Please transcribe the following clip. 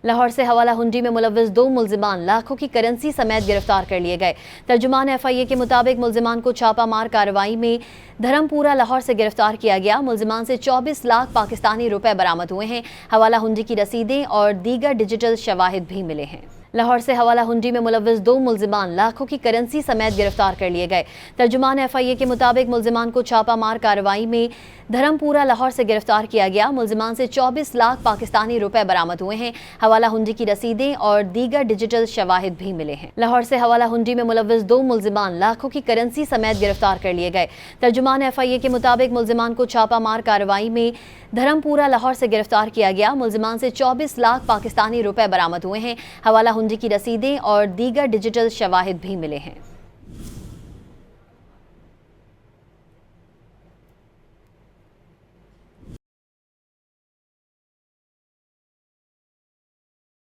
लाहौर से हवाला हुंडी में मुलव्विस 2 मुल्जिमान लाखों की करेंसी समेत गिरफ्तार कर लिए गए। तर्जुमान FIA के मुताबिक मुल्जिमान को छापामार कार्रवाई में धर्मपुरा लाहौर से गिरफ्तार किया गया। मुल्जिमान से 24 लाख पाकिस्तानी रुपए बरामद हुए हैं। हवाला हुंडी की रसीदें और दीगर डिजिटल शवाहिद भी मिले हैं। लाहौर से हवाला हुंडी में मुलव्विस 2 मुल्जिमान लाखों की करेंसी समेत गिरफ्तार कर लिए गए। तर्जुमान FIA के मुताबिक मुल्जिमान को छापामार कार्रवाई में धर्मपुरा लाहौर से गिरफ्तार किया गया। मुल्जिमान से 24 लाख पाकिस्तानी रुपए बरामद हुए हैं। हवाला हुंडी की रसीदें और दीगर डिजिटल शवाहिद भी मिले हैं। लाहौर से हवाला हुंडी में मुलव्विस 2 मुल्जिमान लाखों की करेंसी समेत गिरफ्तार कर लिए गए। तर्जुमान FIA के मुताबिक मुल्जिमान को छापामार कार्रवाई में धर्मपुरा लाहौर से गिरफ्तार किया गया। मुल्जिमान से 24 लाख पाकिस्तानी रुपए बरामद हुए हैं। हवाला हुंडी की रसीदें और दीगर डिजिटल शवाहिद भी मिले हैं।